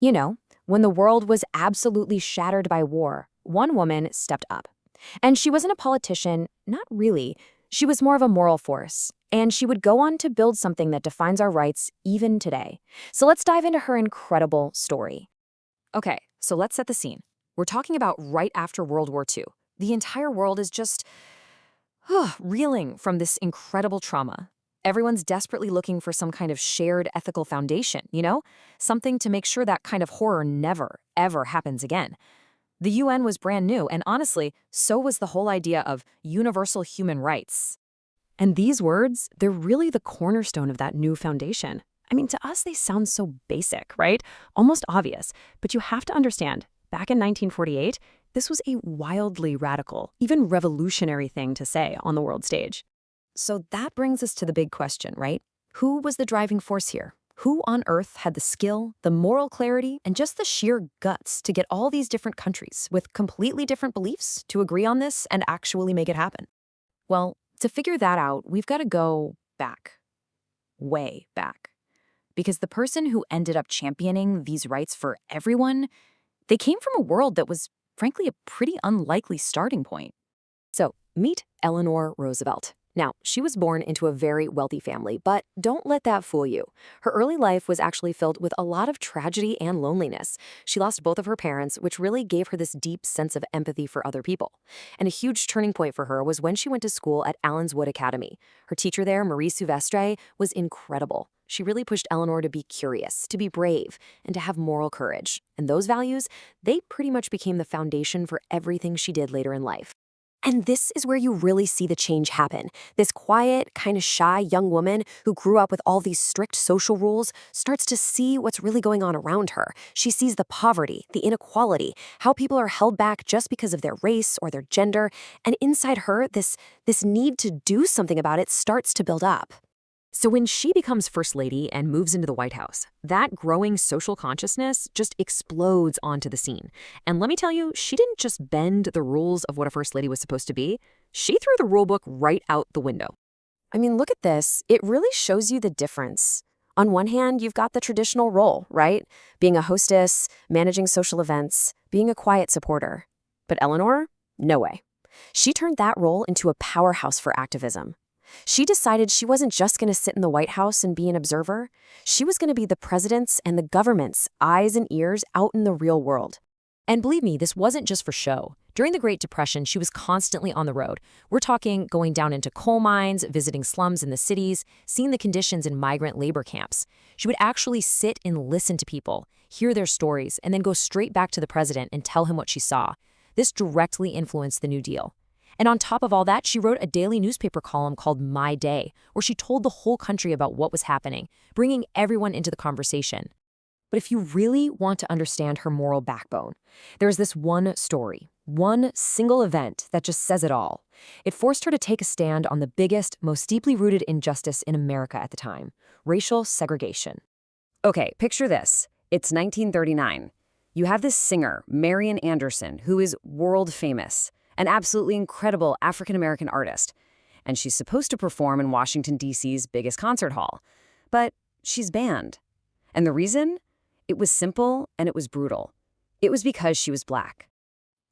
You know, when the world was absolutely shattered by war, one woman stepped up. And she wasn't a politician, not really. She was more of a moral force. And she would go on to build something that defines our rights even today. So let's dive into her incredible story. Okay, so let's set the scene. We're talking about right after World War II. The entire world is just reeling from this incredible trauma. Everyone's desperately looking for some kind of shared ethical foundation, Something to make sure that kind of horror never, ever happens again. The UN was brand new, and honestly, so was the whole idea of universal human rights. And these words, they're really the cornerstone of that new foundation. I mean, to us, they sound so basic, right? Almost obvious. But you have to understand, back in 1948, this was a wildly radical, even revolutionary thing to say on the world stage. So that brings us to the big question, right? Who was the driving force here? Who on earth had the skill, the moral clarity, and just the sheer guts to get all these different countries with completely different beliefs to agree on this and actually make it happen? Well, to figure that out, we've got to go back, way back. Because the person who ended up championing these rights for everyone, they came from a world that was, frankly, a pretty unlikely starting point. So, meet Eleanor Roosevelt. Now, she was born into a very wealthy family, but don't let that fool you. Her early life was actually filled with a lot of tragedy and loneliness. She lost both of her parents, which really gave her this deep sense of empathy for other people. And a huge turning point for her was when she went to school at Allenswood Academy. Her teacher there, Marie Souvestre, was incredible. She really pushed Eleanor to be curious, to be brave, and to have moral courage. And those values, they pretty much became the foundation for everything she did later in life. And this is where you really see the change happen. This quiet, kind of shy young woman who grew up with all these strict social rules starts to see what's really going on around her. She sees the poverty, the inequality, how people are held back just because of their race or their gender. And inside her, this need to do something about it starts to build up. So when she becomes First Lady and moves into the White House, that growing social consciousness just explodes onto the scene. And let me tell you, she didn't just bend the rules of what a First Lady was supposed to be. She threw the rule book right out the window. I mean, look at this. It really shows you the difference. On one hand, you've got the traditional role, right? Being a hostess, managing social events, being a quiet supporter. But Eleanor? No way. She turned that role into a powerhouse for activism. She decided she wasn't just going to sit in the White House and be an observer. She was going to be the president's and the government's eyes and ears out in the real world. And believe me, this wasn't just for show. During the Great Depression, she was constantly on the road. We're talking going down into coal mines, visiting slums in the cities, seeing the conditions in migrant labor camps. She would actually sit and listen to people, hear their stories, and then go straight back to the president and tell him what she saw. This directly influenced the New Deal. And on top of all that, she wrote a daily newspaper column called My Day, where she told the whole country about what was happening, bringing everyone into the conversation. But if you really want to understand her moral backbone, there's this one story, one single event that just says it all. It forced her to take a stand on the biggest, most deeply rooted injustice in America at the time, racial segregation. Okay, picture this. It's 1939. You have this singer, Marian Anderson, who is world famous. An absolutely incredible African-American artist. And she's supposed to perform in Washington, D.C.'s biggest concert hall. But she's banned. And the reason? It was simple and it was brutal. It was because she was Black.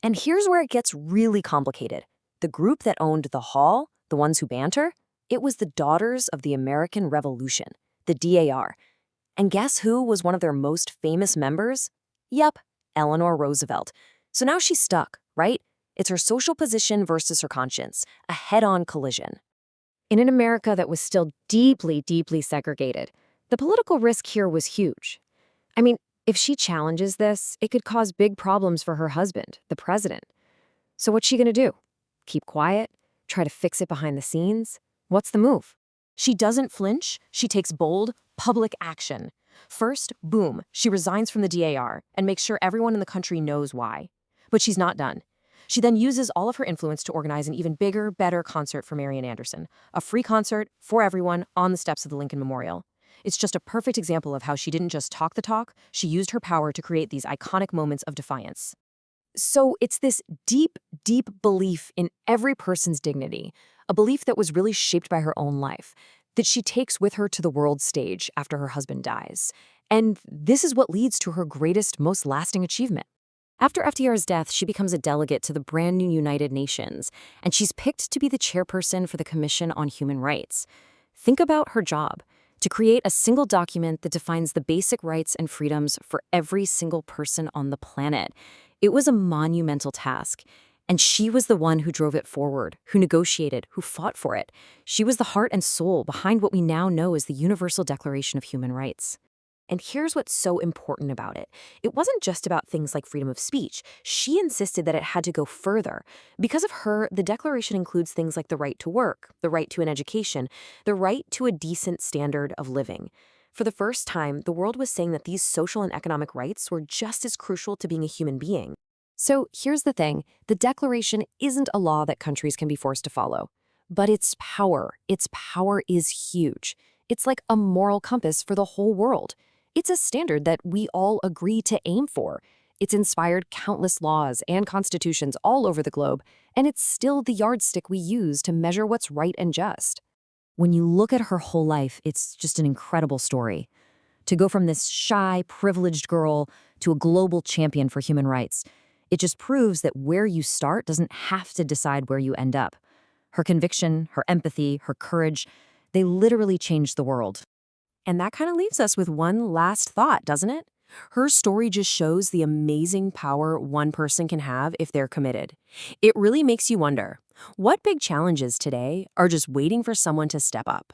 And here's where it gets really complicated. The group that owned the hall, the ones who banned her, it was the Daughters of the American Revolution, the DAR. And guess who was one of their most famous members? Yep, Eleanor Roosevelt. So now she's stuck, right? It's her social position versus her conscience, a head-on collision. In an America that was still deeply, deeply segregated, the political risk here was huge. I mean, if she challenges this, it could cause big problems for her husband, the president. So what's she gonna do? Keep quiet? Try to fix it behind the scenes? What's the move? She doesn't flinch. She takes bold, public action. First, boom, she resigns from the DAR and makes sure everyone in the country knows why. But she's not done. She then uses all of her influence to organize an even bigger, better concert for Marian Anderson, a free concert for everyone on the steps of the Lincoln Memorial. It's just a perfect example of how she didn't just talk the talk, she used her power to create these iconic moments of defiance. So it's this deep, deep belief in every person's dignity, a belief that was really shaped by her own life, that she takes with her to the world stage after her husband dies. And this is what leads to her greatest, most lasting achievement. After FDR's death, she becomes a delegate to the brand new United Nations, and she's picked to be the chairperson for the Commission on Human Rights. Think about her job: to create a single document that defines the basic rights and freedoms for every single person on the planet. It was a monumental task, and she was the one who drove it forward, who negotiated, who fought for it. She was the heart and soul behind what we now know as the Universal Declaration of Human Rights. And here's what's so important about it. It wasn't just about things like freedom of speech. She insisted that it had to go further. Because of her, the Declaration includes things like the right to work, the right to an education, the right to a decent standard of living. For the first time, the world was saying that these social and economic rights were just as crucial to being a human being. So here's the thing. The Declaration isn't a law that countries can be forced to follow. But its power is huge. It's like a moral compass for the whole world. It's a standard that we all agree to aim for. It's inspired countless laws and constitutions all over the globe, and it's still the yardstick we use to measure what's right and just. When you look at her whole life, it's just an incredible story. To go from this shy, privileged girl to a global champion for human rights, it just proves that where you start doesn't have to decide where you end up. Her conviction, her empathy, her courage, they literally changed the world. And that kind of leaves us with one last thought, doesn't it? Her story just shows the amazing power one person can have if they're committed. It really makes you wonder, what big challenges today are just waiting for someone to step up?